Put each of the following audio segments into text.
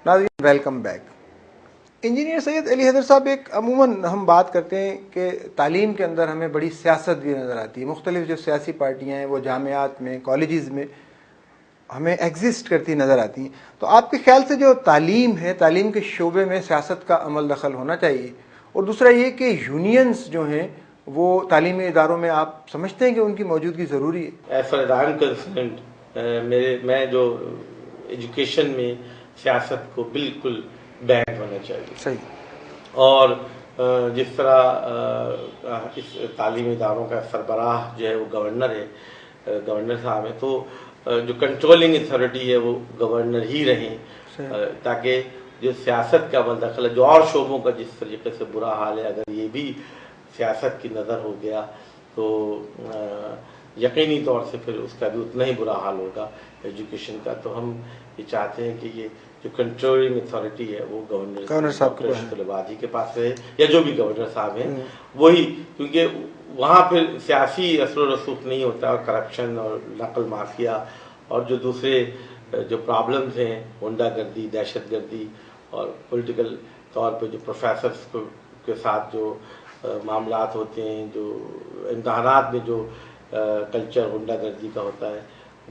ناظرین welcome back. Engineer سید علی حیدر صاحب، ایک عموماً ہم بات کرتے ہیں کہ تعلیم کے اندر ہمیں بڑی سیاست بھی نظر آتی ہے. مختلف جو سیاسی پارٹیاں ہیں وہ جامعات میں، کالجز میں ہمیں ایگزسٹ کرتی نظر آتی ہیں. تو آپ کے خیال سے جو تعلیم ہے، تعلیم کے شعبے میں سیاست کا عمل دخل ہونا چاہیے، اور دوسرا یہ کہ یونینز جو ہیں وہ تعلیمی اداروں میں آپ سمجھتے ہیں کہ ان کی موجودگی ضروری ہے؟ As far as I am concerned, میں جو ایجوکیشن میں سیاست کو بالکل بین ہونا چاہیے. صحیح. اور جس طرح اس تعلیمی اداروں کا سربراہ جو ہے وہ گورنر ہے، گورنر صاحب ہیں، تو جو کنٹرولنگ اتھارٹی ہے وہ گورنر ہی رہیں، تاکہ جو سیاست کا عمل دخل ہے، جو اور شعبوں کا جس طریقے سے برا حال ہے، اگر یہ بھی سیاست کی نظر ہو گیا تو یقینی طور سے پھر اس کا بھی اتنا ہی برا حال ہوگا ایجوکیشن کا. تو ہم یہ چاہتے ہیں کہ یہ جو کنٹرولنگ اتھارٹی ہے وہ گورنر صاحب طلباتی کے پاس رہے، یا جو بھی گورنر صاحب ہیں وہی، کیونکہ وہاں پھر سیاسی اثر و رسوخ نہیں ہوتا، اور کرپشن اور نقل مافیا اور جو دوسرے جو پرابلمز ہیں، غنڈہ گردی، دہشت گردی، اور پولیٹیکل طور پہ جو پروفیسرز کے ساتھ جو معاملات ہوتے ہیں، جو امتحانات میں جو کلچر غنڈہ گردی کا ہوتا ہے،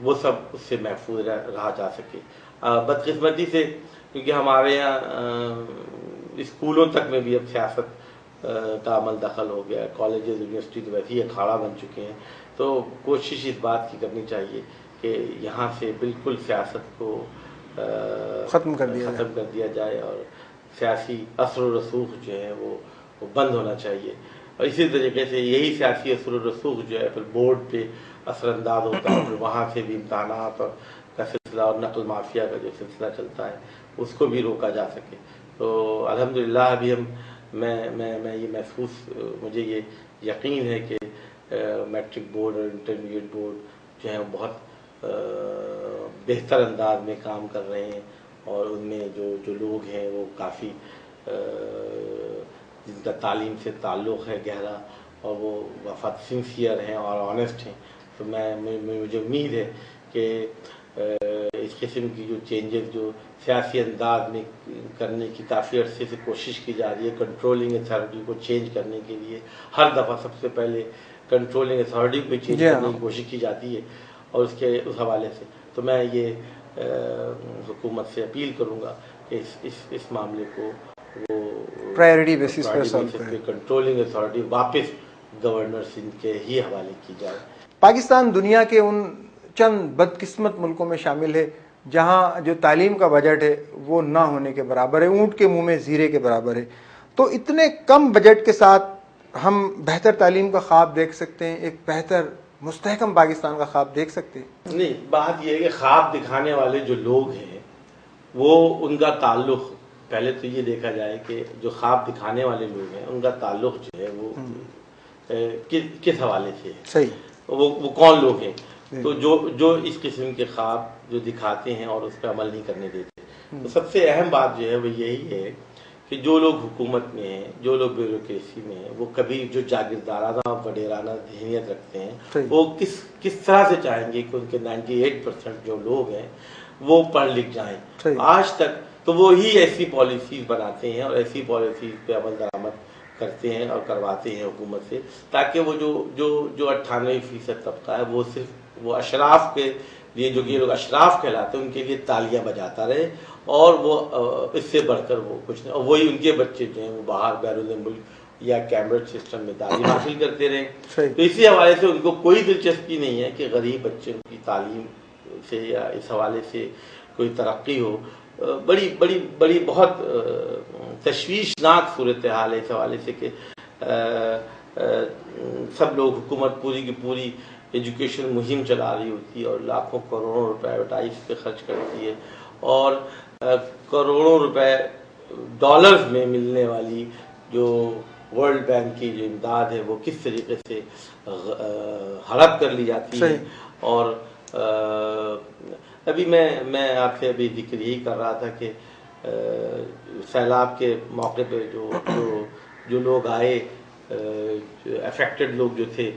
وہ سب اس سے محفوظ رہا جا سکے. بدقسمتی سے کیونکہ ہمارے یہاں اسکولوں تک میں بھی اب سیاست کا عمل دخل ہو گیا ہے، کالجز یونیورسٹی تو ویسے ہی اکھاڑا بن چکے ہیں. تو کوشش اس بات کی کرنی چاہیے کہ یہاں سے بالکل سیاست کو ختم کر دیا جائے، اور سیاسی اثر و رسوخ جو ہے وہ بند ہونا چاہیے. اور اسی طریقے سے یہی سیاسی اثر و رسوخ جو ہے پھر بورڈ پہ اثر انداز ہوتا ہے، پھر وہاں سے بھی امتحانات اور کا سلسلہ اور نقل مافیا کا جو سلسلہ چلتا ہے اس کو بھی روکا جا سکے. تو الحمدللہ ابھی میں یہ مجھے یہ یقین ہے کہ میٹرک بورڈ اور انٹرمیڈیٹ بورڈ جو ہیں بہت بہتر انداز میں کام کر رہے ہیں، اور ان میں جو لوگ ہیں وہ کافی جن کا تعلیم سے تعلق ہے گہرا، اور وہ وفات سنسیئر ہیں اور آنیسٹ ہیں. تو مجھے امید ہے کہ اس قسم کی جو چینجز جو سیاسی انداز میں کرنے کی کافی عرصے سے کوشش کی جا رہی ہے، کنٹرولنگ اتھارٹی کو چینج کرنے کے لیے ہر دفعہ سب سے پہلے کنٹرولنگ اتھارٹی کو چینج کرنے کی کوشش کی جاتی ہے، اور اس حوالے سے تو میں یہ حکومت سے اپیل کروں گا کہ اس معاملے کو وہ پرائیورٹی بیسس پہ کنٹرولنگ اتھارٹی واپس گورنر سندھ کے ہی حوالے کی جائے. پاکستان دنیا کے ان چند بدقسمت ملکوں میں شامل ہے جہاں جو تعلیم کا بجٹ ہے وہ نہ ہونے کے برابر ہے، اونٹ کے منہ میں زیرے کے برابر ہے. تو اتنے کم بجٹ کے ساتھ ہم بہتر تعلیم کا خواب دیکھ سکتے ہیں، ایک بہتر مستحکم پاکستان کا خواب دیکھ سکتے ہیں؟ نہیں، بات یہ ہے کہ خواب دکھانے والے جو لوگ ہیں وہ ان کا تعلق، پہلے تو یہ دیکھا جائے کہ جو خواب دکھانے والے لوگ ہیں ان کا تعلق جو ہے وہ کس حوالے سے ہے، صحیح، وہ کون لوگ ہیں. تو جو اس قسم کے خواب جو دکھاتے ہیں اور اس پہ عمل نہیں کرنے دیتے، تو سب سے اہم بات جو ہے وہ یہی ہے کہ جو لوگ حکومت میں ہیں، جو لوگ بیوروکریسی میں ہیں، وہ کبھی جو جاگیردارانہ وڈیرانہ ذہنیت رکھتے ہیں، وہ کس طرح سے چاہیں گے کہ ان کے 98% جو لوگ ہیں وہ پڑھ لکھ جائیں. آج تک تو وہی ایسی پالیسیز بناتے ہیں اور ایسی پالیسیز پہ عمل درآمد کرتے ہیں اور کرواتے ہیں حکومت سے، تاکہ وہ جو 98% طبقہ ہے وہ صرف وہ اشراف کے لیے، جو کہ یہ لوگ اشراف کہلاتے ہیں، ان کے لیے تالیاں بجاتا رہے، اور وہ اس سے بڑھ کر وہ کچھ نہیں. اور وہی ان کے بچے جو ہیں وہ باہر بیرون ملک یا کیمبرج سسٹم میں تعلیم حاصل کرتے رہے. تو اسی حوالے سے ان کو کوئی دلچسپی نہیں ہے کہ غریب بچے کی تعلیم سے یا اس حوالے سے کوئی ترقی ہو. بڑی بہت تشویشناک صورتحال ہے اس حوالے سے کہ سب لوگ، حکومت پوری کی پوری ایجوکیشن مہم چلا رہی ہوتی ہے اور لاکھوں کروڑوں روپے ایڈورٹائز پہ خرچ کرتی ہے، اور کروڑوں روپے ڈالرز میں ملنے والی جو ورلڈ بینک کی جو امداد ہے وہ کس طریقے سے ہڑپ کر لی جاتی ہے. اور ابھی میں آپ سے ابھی ذکر یہی کر رہا تھا کہ سیلاب کے موقع پہ جو لوگ آئے، افیکٹڈ لوگ جو تھے،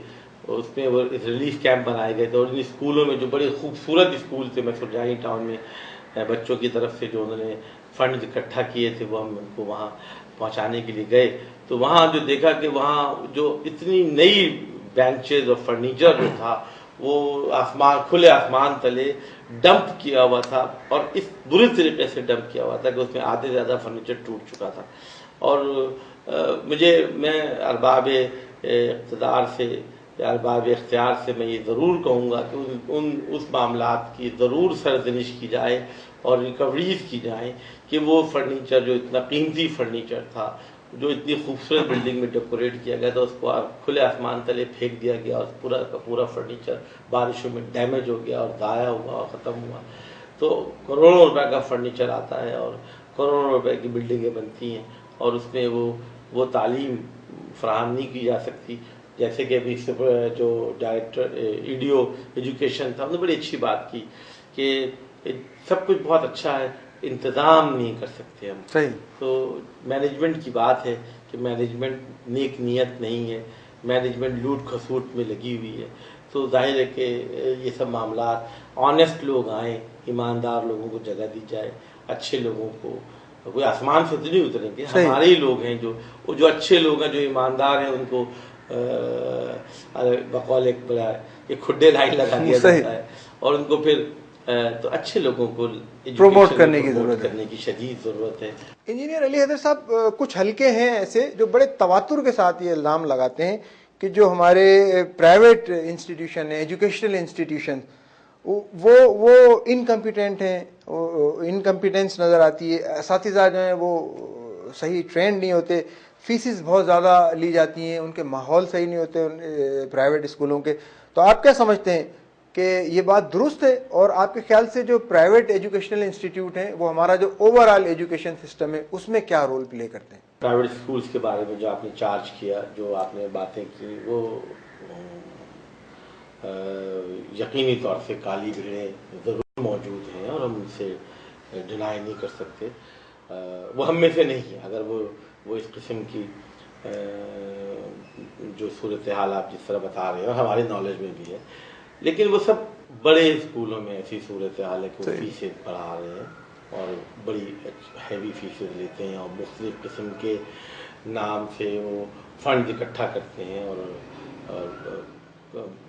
اس میں وہ ریلیف کیمپ بنائے گئے تھے، اور ان اسکولوں میں جو بڑے خوبصورت اسکول تھے، میں سرجانی ٹاؤن میں بچوں کی طرف سے جو انہوں نے فنڈ اکٹھا کیے تھے وہ ہم ان کو وہاں پہنچانے کے لیے گئے، تو وہاں جو دیکھا کہ وہاں جو اتنی نئی بینچز اور فرنیچر جو تھا وہ کھلے آسمان تلے ڈمپ کیا ہوا تھا، اور اس بری طریقے سے ڈمپ کیا ہوا تھا کہ اس میں آدھے زیادہ فرنیچر ٹوٹ چکا تھا. اور میں ارباب اقتدار سے یا ارباب اختیار سے میں یہ ضرور کہوں گا کہ اس معاملات کی ضرور سرزنش کی جائے اور ریکوریز کی جائیں کہ وہ فرنیچر جو اتنا قیمتی فرنیچر تھا، جو اتنی خوبصورت بلڈنگ میں ڈیکوریٹ کیا گیا تھا، اس کو کھلے آسمان تلے پھینک دیا گیا اور پورا کا پورا فرنیچر بارشوں میں ڈیمیج ہو گیا اور ضائع ہوا اور ختم ہوا. تو کروڑوں روپے کا فرنیچر آتا ہے اور کروڑوں روپے کی بلڈنگیں بنتی ہیں، اور اس میں وہ تعلیم فراہم نہیں کی جا سکتی. جیسے کہ ابھی جو ڈائریکٹر ایڈیو ایجوکیشن تھا، انہوں نے بڑی اچھی بات کی کہ سب کچھ بہت اچھا ہے، انتظام نہیں کر سکتے ہم. صحیح. تو مینجمنٹ کی بات ہے کہ مینجمنٹ نیک نیت نہیں ہے، مینجمنٹ لوٹ کھسوٹ میں لگی ہوئی ہے. تو ظاہر ہے کہ یہ سب معاملات آنیسٹ لوگ آئیں، ایماندار لوگوں کو جگہ دی جائے، اچھے لوگوں کو. کوئی آسمان سے تو نہیں اتریں گے، ہمارے ہی لوگ ہیں جو اچھے لوگ ہیں، جو ایماندار ہیں، ان کو بقول ایک بڑا کھڈے لائن لگا دیا جاتا ہے، اور ان کو پھر تو اچھے لوگوں کو پروموٹ کرنے کی شدید ضرورت ہے. انجینئر علی حیدر صاحب، کچھ حلقے ہیں ایسے جو بڑے تواتر کے ساتھ یہ الزام لگاتے ہیں کہ جو ہمارے پرائیویٹ انسٹیٹیوشن ہیں، ایجوکیشنل انسٹیٹیوشن، وہ انکمپیٹنٹ ہیں، انکمپیٹنس نظر آتی ہے. اساتذہ جو ہیں وہ صحیح ٹرینڈ نہیں ہوتے، فیسز بہت زیادہ لی جاتی ہیں، ان کے ماحول صحیح نہیں ہوتے پرائیویٹ اسکولوں کے. تو آپ کیا سمجھتے ہیں کہ یہ بات درست ہے؟ اور آپ کے خیال سے جو پرائیویٹ ایجوکیشنل انسٹیٹیوٹ ہیں وہ ہمارا جو اوور آل ایجوکیشن سسٹم ہے اس میں کیا رول پلے کرتے ہیں؟ پرائیویٹ اسکولس کے بارے میں جو آپ نے چارج کیا، جو آپ نے باتیں کی، وہ یقینی طور سے کالی بھیڑیں ضرور موجود ہیں اور ہم ان سے ڈینائی نہیں کر سکتے. وہ ہم میں سے نہیں ہے. اگر وہ اس قسم کی جو صورتحال آپ جس طرح بتا رہے ہیں ہماری نالج میں بھی ہے، لیکن وہ سب بڑے اسکولوں میں ایسی صورتحال ہے کہ وہ فیسیں پڑھا رہے ہیں اور بڑی ہیوی فیسیں لیتے ہیں اور مختلف قسم کے نام سے وہ فنڈ اکٹھا کرتے ہیں، اور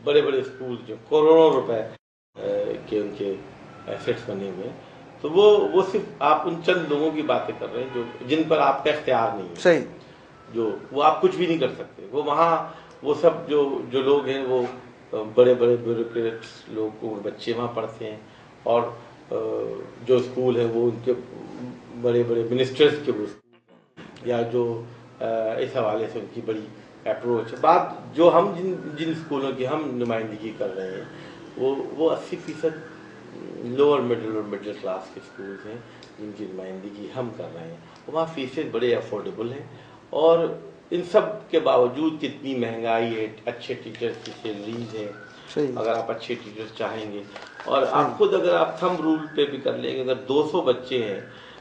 بڑے بڑے اسکول جو کروڑوں روپے کے ان کے ایسٹس بنے ہوئے ہیں. تو وہ صرف آپ ان چند لوگوں کی باتیں کر رہے ہیں جن پر آپ کا اختیار نہیں ہے. صحیح. وہ آپ کچھ بھی نہیں کر سکتے. وہ وہاں وہ سب جو لوگ ہیں وہ بڑے بڑے بیوروکریٹس لوگ، بچے وہاں پڑھتے ہیں، اور جو اسکول ہیں وہ ان کے بڑے بڑے منسٹرز کے وہ اسکول، یا جو اس حوالے سے ان کی بڑی اپروچ ہے. بات جو ہم جن اسکولوں کی ہم نمائندگی کر رہے ہیں وہ 80% لوور مڈل اور مڈل کلاس کے اسکولز ہیں جن کی نمائندگی ہم کر رہے ہیں. وہاں فیسیں بڑے افورڈیبل ہیں، اور ان سب کے باوجود کتنی مہنگائی ہے، اچھے ٹیچرز کی سیلریز ہے. اگر آپ اچھے ٹیچرز چاہیں گے، اور آپ خود اگر آپ تھم رول پہ بھی کر لیں گے، اگر 200 بچے ہیں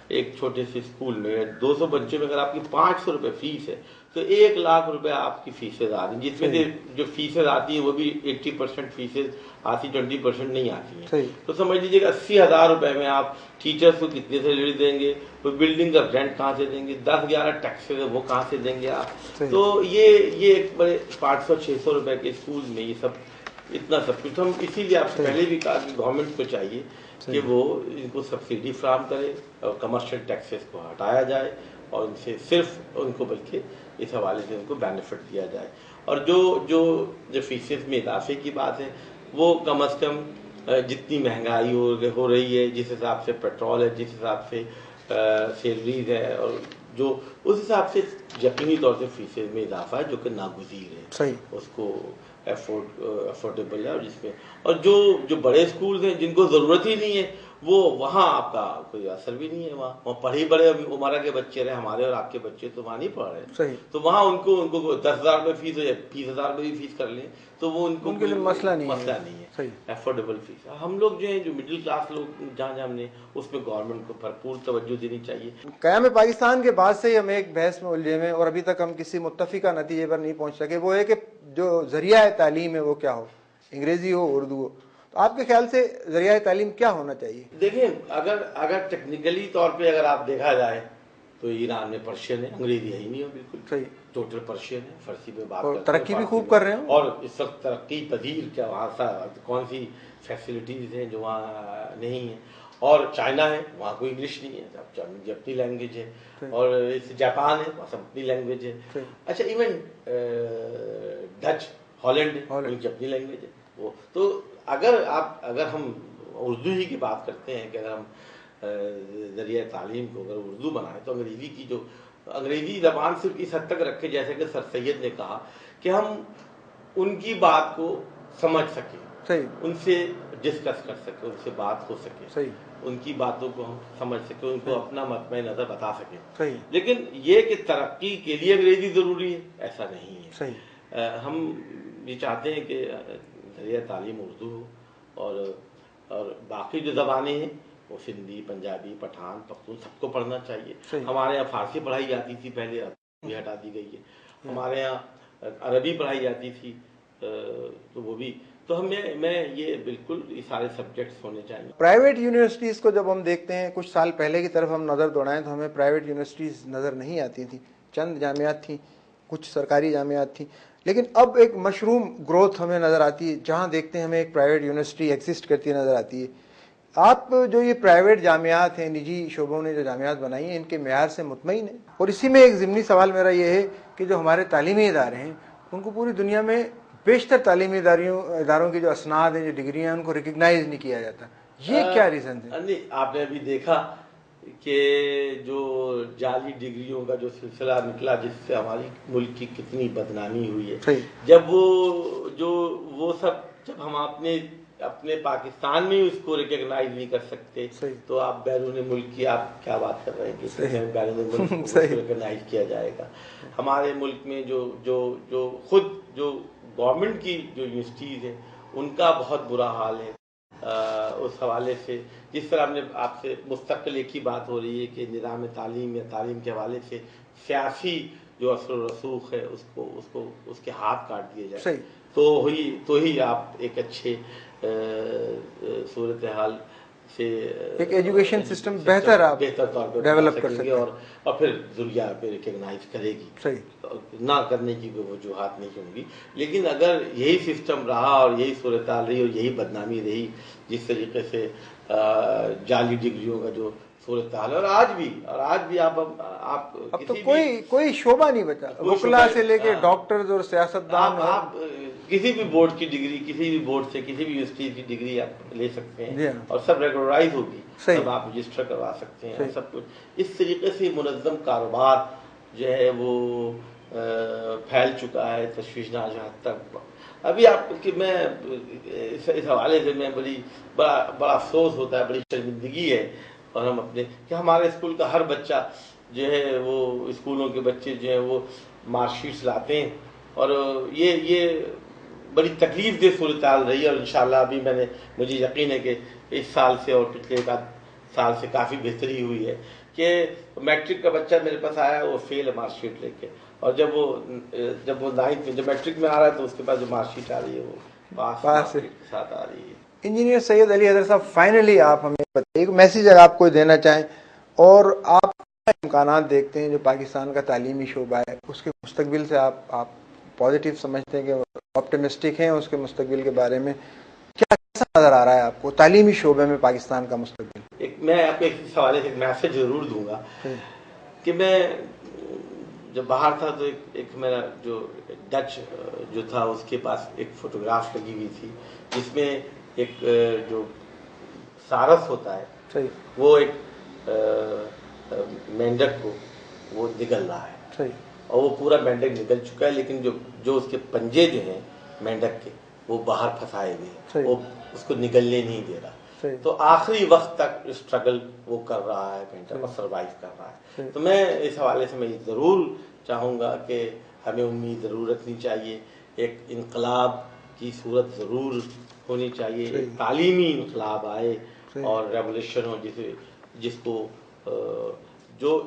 ایک چھوٹے سے اسکول میں، 200 بچوں میں اگر آپ کی 500 روپے فیس ہے تو 1 لاکھ روپے آپ کی فیسیں آ رہی ہیں، جس میں سے جو فیسیں آتی ہیں وہ بھی 80% فیسیں آتی، 20% نہیں آتی ہیں. تو سمجھ لیجیے کہ 80,000 روپے میں آپ ٹیچرز کو کتنے سیلری دیں گے، وہ بلڈنگ کا رینٹ کہاں سے دیں گے، 10-11 ٹیکسز ہے وہ کہاں سے دیں گے آپ. تو یہ ایک بڑے 500-600 روپے کے اسکول میں یہ سب اتنا سب کچھ. ہم اسی لیے آپ سے پہلے بھی کہا کہ گورنمنٹ کو چاہیے کہ وہ ان کو سبسڈی فراہم کرے اور کمرشل ٹیکسز کو ہٹایا جائے، اور ان سے صرف ان کو بلکہ اس حوالے سے ان کو بینیفٹ دیا جائے. اور جو فیسز میں اضافے کی بات ہے وہ کم از کم جتنی مہنگائی ہو رہی ہے، جس حساب سے پیٹرول ہے، جس حساب سے سیلریز ہے، اور جو اس حساب سے یقینی طور سے فیسز میں اضافہ ہے جو کہ ناگزیر ہے. صحیح. اس کو افورڈیبل ہے. اور جس میں اور جو بڑے اسکولز ہیں جن کو ضرورت ہی نہیں ہے، وہ وہاں آپ کا کوئی اثر بھی نہیں ہے. وہاں پڑھے بڑے عمارہ کے بچے رہے، ہمارے اور آپ کے بچے تو وہاں نہیں پڑھ رہے. صحیح. تو وہاں ان کو 10,000 روپے فیس ہو یا 20,000 روپے بھی فیس کر لیں تو وہ ان کو مسئلہ نہیں ہے. Affordable fees. ہم لوگ جو ہیں جو مڈل کلاس لوگ جہاں ہم نے اس میں گورنمنٹ کو بھرپور توجہ دینی چاہیے. قیام پاکستان کے بعد سے ہی ہم ایک بحث میں الجھے ہوئے اور ابھی تک ہم کسی متفقہ نتیجے پر نہیں پہنچ سکے. وہ ہے کہ جو ذریعہ تعلیم ہے وہ کیا ہو، انگریزی ہو اردو ہو. تو آپ کے خیال سے ذریعہ تعلیم کیا ہونا چاہیے؟ دیکھیں اگر ٹیکنیکلی طور پہ اگر آپ دیکھا جائے تو ایران میں پرشین ہے، انگریزی ہے ہی نہیں ہے بالکل، صحیح، ٹوٹل پرشین ہے، فرسی میں بات اور کرتے ہیں، ترقی بھی خوب کر رہے ہیں، اور اس وقت ترقی پذیر کیا وہاں کون سی فیسلٹیز ہیں جو وہاں نہیں ہیں، اور چائنا ہے وہاں کوئی انگلش نہیں ہے، اب کی اپنی لینگویج ہے، اور جاپان ہے وہاں سب اپنی لینگویج ہے، اچھا ایون ڈچ ہالینڈ ہے ان کی اپنی لینگویج ہے وہ. تو اگر ہم اردو ہی کی بات کرتے ہیں کہ اگر ہم ذریعہ تعلیم کو اگر اردو بنائیں تو انگریزی زبان صرف اس حد تک رکھے، جیسے کہ سر سید نے کہا کہ ہم ان کی بات کو سمجھ سکیں، ان سے ڈسکس کر سکیں، ان سے بات ہو سکے، ان کی باتوں کو ہم سمجھ سکیں، ان کو اپنا مطمع نظر بتا سکیں. لیکن یہ کہ ترقی کے لیے انگریزی ضروری ہے ایسا نہیں ہے. ہم یہ چاہتے ہیں کہ ذریعہ تعلیم اردو ہو، اور باقی جو زبانیں ہیں وہ سندھی، پنجابی، پٹھان، پختون سب کو پڑھنا چاہیے. ہمارے یہاں فارسی پڑھائی جاتی تھی پہلے، اب بھی ہٹا دی گئی ہے. ہمارے یہاں عربی پڑھائی جاتی تھی تو وہ بھی، تو میں یہ بالکل یہ سارے سبجیکٹس ہونے چاہیے. پرائیویٹ یونیورسٹیز کو جب ہم دیکھتے ہیں، کچھ سال پہلے کی طرف ہم نظر دوڑائیں تو ہمیں پرائیویٹ یونیورسٹیز نظر نہیں آتی تھیں، چند جامعات تھیں، کچھ سرکاری جامعات تھیں، لیکن اب ایک مشروم گروتھ ہمیں نظر آتی ہے، جہاں دیکھتے ہیں ہمیں ایک پرائیویٹ یونیورسٹی ایگزسٹ کرتی نظر آتی ہے. آپ جو یہ پرائیویٹ جامعات ہیں، نجی شعبوں نے جو جامعات بنائی ہیں، ان کے معیار سے مطمئن ہیں؟ اور اسی میں ایک ضمنی سوال میرا یہ ہے کہ جو ہمارے تعلیمی ادارے ہیں ان کو پوری دنیا میں بیشتر تعلیمی اداروں کی جو اسناد ہیں، جو ڈگریاں ہیں، ان کو ریکگنائز نہیں کیا جاتا. یہ کیا ریزن ہے؟ آپ نے ابھی دیکھا کہ جو جعلی ڈگریوں کا جو سلسلہ نکلا، جس سے ہماری ملک کی کتنی بدنامی ہوئی ہے. جب وہ سب جب ہم اپنے پاکستان میں اس کو ریکگنائز نہیں کر سکتے تو آپ بیرون ملک کی آپ کیا بات کر رہے ہیں کہ بیرون ملک کو ریکگنائز کیا جائے گا. ہمارے ملک میں جو خود جو گورنمنٹ کی جو یونیورسٹیز ہیں ان کا بہت برا حال ہے. اس حوالے سے جس طرح ہم نے آپ سے مستقل ایک ہی بات ہو رہی ہے کہ نظام تعلیم یا تعلیم کے حوالے سے سیاسی جو اثر و رسوخ ہے اس کے ہاتھ کاٹ دیے جائے تو ہی آپ ایک اچھے صورتحال سے ایک ایجوکیشن سسٹم بہتر طور پر ڈیولپ کر سکیں گے، اور پھر دنیا پہ ریکگنائز کرے گی. نہ کرنے کی کوئی وجوہات نہیں ہوں گی. لیکن اگر یہی سسٹم رہا اور یہی صورتحال رہی اور یہی بدنامی رہی جس طریقے سے جعلی ڈگریوں کا جو صورتحال ہے، اور آج بھی آپ اب تو کوئی شعبہ نہیں بچا، وکلا سے لے کے ڈاکٹرز اور سیاستدان، آپ کسی بھی بورڈ کی ڈگری، کسی بھی بورڈ سے کسی بھی یونیورسٹی کی ڈگری آپ لے سکتے ہیں اور سب ریگولرائز ہوگی، سب آپ رجسٹر کروا سکتے ہیں، سب کچھ. اس طریقے سے منظم کاروبار جو ہے وہ پھیل چکا ہے تشویشناک حد تک. ابھی میں اس حوالے سے میں بڑا افسوس ہوتا ہے، بڑی شرمندگی ہے، اور ہم کہ ہمارے اسکول کا ہر بچہ جو ہے وہ اسکولوں کے بچے جو ہیں وہ مارک شیٹس لاتے ہیں، اور یہ بڑی تکلیف دہ صورتحال رہی ہے. اور انشاءاللہ ابھی مجھے یقین ہے کہ اس سال سے اور پچھلے ایک آدھ سال سے کافی بہتری ہوئی ہے کہ میٹرک کا بچہ میرے پاس آیا وہ فیل ہے مارک شیٹ لے کے، اور جب وہ نائنتھ میں جب میٹرک میں آ رہا ہے تو اس کے پاس جو مارک شیٹ آ رہی ہے وہ پاس مارک شیٹ کے ساتھ آ رہی ہے. انجینئر سید علی حیدر صاحب، فائنلی آپ ہمیں بتائیے ایک میسیج اگر آپ کو دینا چاہیں، اور آپ کیا امکانات دیکھتے ہیں جو پاکستان کا تعلیمی شعبہ ہے اس کے مستقبل سے، آپ پازیٹیو سمجھتے ہیں کہ آپٹیمسٹک ہیں اس کے مستقبل کے بارے میں، کیسا نظر آ رہا ہے آپ کو تعلیمی شعبے میں پاکستان کا مستقبل؟ میں آپ کو اس حوالے سے ایک میسج ضرور دوں گا کہ میں جب باہر تھا تو ایک میرا جو ڈچ جو تھا اس کے پاس ایک فوٹوگراف لگی ہوئی تھی جس میں ایک جو سارس ہوتا ہے وہ ایک مینڈک کو وہ نگل رہا ہے، اور وہ پورا مینڈک نگل چکا ہے، لیکن جو اس کے پنجے جو ہیں مینڈک کے وہ باہر پھنسائے ہوئے، وہ اس کو نگلنے نہیں دے رہا. تو آخری وقت تک اسٹرگل وہ کر رہا ہے مینڈک، اور سروائیو کر رہا ہے. تو میں اس حوالے سے میں یہ ضرور چاہوں گا کہ ہمیں امید ضرور رکھنی چاہیے، ایک انقلاب کی صورت ضرور ہونی چاہیے، ایک تعلیمی انقلاب آئے اور ریولیوشن ہو جس کو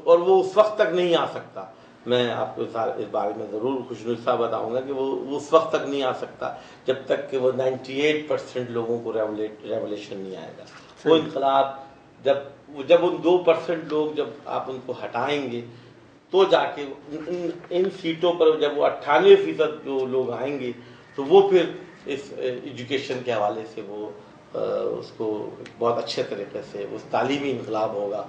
اور وہ اس وقت تک نہیں آ سکتا میں آپ کو اس بارے میں ضرور خوشنصیحت بتاؤں گا کہ وہ اس وقت تک نہیں آ سکتا جب تک کہ وہ 98% لوگوں کو ریولیشن نہیں آئے گا. وہ انقلاب جب ان 2% لوگ جب آپ ان کو ہٹائیں گے تو جا کے ان سیٹوں پر جب وہ 98% جو لوگ آئیں گے تو وہ پھر اس ایجوکیشن کے حوالے سے وہ اس کو بہت اچھے طریقے سے اس تعلیمی انقلاب ہوگا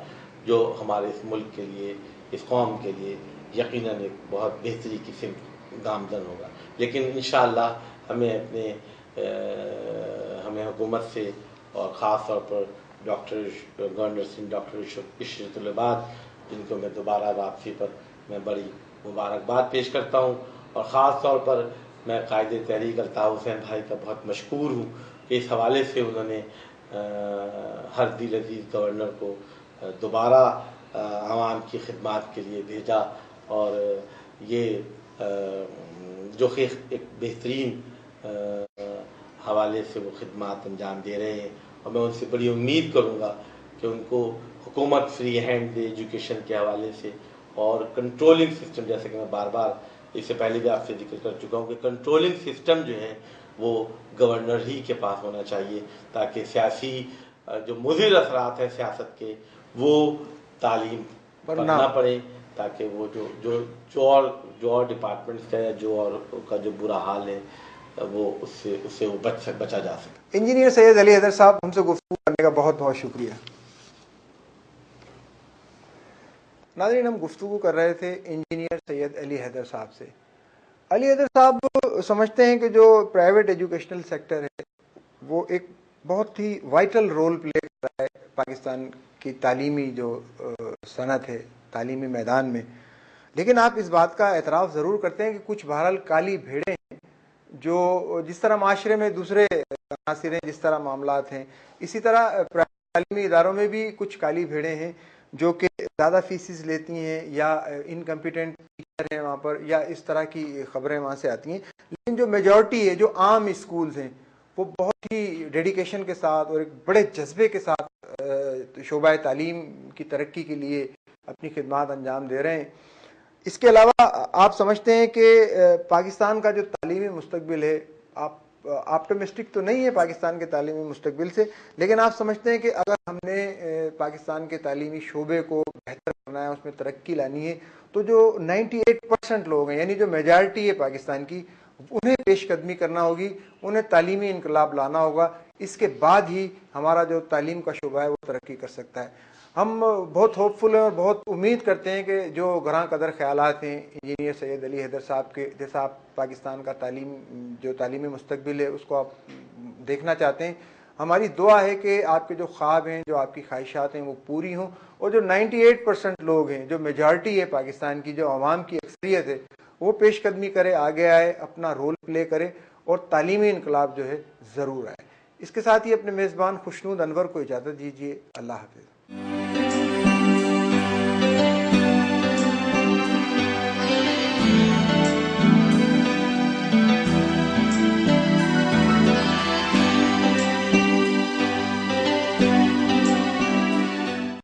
جو ہمارے اس ملک کے لیے اس قوم کے لیے یقیناً ایک بہت بہتری کی سمت گامزن ہوگا. لیکن انشاءاللہ ہمیں حکومت سے اور خاص طور پر گورنر سنگھ ڈاکٹر عشرت العباد جن کو میں دوبارہ واپسی پر میں بڑی مبارکباد پیش کرتا ہوں، اور خاص طور پر میں قائد تحریک الطاف حسین بھائی کا بہت مشکور ہوں کہ اس حوالے سے انہوں نے ہر دل عزیز گورنر کو دوبارہ عوام کی خدمات کے لیے بھیجا، اور یہ جو ایک بہترین حوالے سے وہ خدمات انجام دے رہے ہیں، اور میں ان سے بڑی امید کروں گا کہ ان کو حکومت فری ہینڈ دے ایجوکیشن کے حوالے سے، اور کنٹرولنگ سسٹم، جیسے کہ میں بار بار اس سے پہلے بھی آپ سے ذکر کر چکا ہوں کہ کنٹرولنگ سسٹم جو ہے وہ گورنر ہی کے پاس ہونا چاہیے، تاکہ سیاسی جو مضر اثرات ہیں سیاست کے وہ تعلیم پر نہ پڑے، تاکہ وہ جو اور ڈپارٹمنٹس کا یا جو اور کا جو برا حال ہے وہ اس سے بچا جا سکے. انجینئر سید علی حیدر صاحب، ہم سے گفتگو کرنے کا بہت بہت شکریہ. ناظرین، ہم گفتگو کر رہے تھے انجینئر سید علی حیدر صاحب سے. علی حیدر صاحب سمجھتے ہیں کہ جو پرائیویٹ ایجوکیشنل سیکٹر ہے وہ ایک بہت ہی وائٹل رول پلے کر رہا ہے پاکستان کی تعلیمی جو صنعت ہے، تعلیمی میدان میں. لیکن آپ اس بات کا اعتراف ضرور کرتے ہیں کہ کچھ بہرحال کالی بھیڑیں ہیں، جو جس طرح معاشرے میں دوسرے عناصر ہیں، جس طرح معاملات ہیں، اسی طرح تعلیمی اداروں میں بھی کچھ کالی بھیڑیں ہیں جو کہ زیادہ فیسز لیتی ہیں یا انکمپیٹنٹ ٹیچر ہیں وہاں پر، یا اس طرح کی خبریں وہاں سے آتی ہیں. لیکن جو میجورٹی ہے، جو عام اسکولز ہیں، وہ بہت ہی ڈیڈیکیشن کے ساتھ اور ایک بڑے جذبے کے ساتھ شعبہ تعلیم کی ترقی کے لیے اپنی خدمات انجام دے رہے ہیں. اس کے علاوہ آپ سمجھتے ہیں کہ پاکستان کا جو تعلیمی مستقبل ہے، آپ آپٹمسٹک تو نہیں ہے پاکستان کے تعلیمی مستقبل سے، لیکن آپ سمجھتے ہیں کہ اگر ہم نے پاکستان کے تعلیمی شعبے کو بہتر کرنا ہے، اس میں ترقی لانی ہے، تو جو 98% لوگ ہیں، یعنی جو میجارٹی ہے پاکستان کی، انہیں پیش قدمی کرنا ہوگی، انہیں تعلیمی انقلاب لانا ہوگا. اس کے بعد ہی ہمارا جو تعلیم کا شعبہ ہے وہ ترقی کر سکتا ہے. ہم بہت ہوپ فل ہیں اور بہت امید کرتے ہیں کہ جو گراں قدر خیالات ہیں انجینئر سید علی حیدر صاحب کے، جیسا آپ پاکستان کا جو تعلیمی مستقبل ہے اس کو آپ دیکھنا چاہتے ہیں، ہماری دعا ہے کہ آپ کے جو خواب ہیں، جو آپ کی خواہشات ہیں وہ پوری ہوں، اور جو 98% لوگ ہیں، جو میجارٹی ہے پاکستان کی، جو عوام کی اکثریت ہے، وہ پیش قدمی کرے، آگے آئے، اپنا رول پلے کرے اور تعلیمی انقلاب جو ہے ضرور آئے. اس کے ساتھ ہی اپنے میزبان خوشنود انور کو اجازت دیجیے. اللہ حافظ.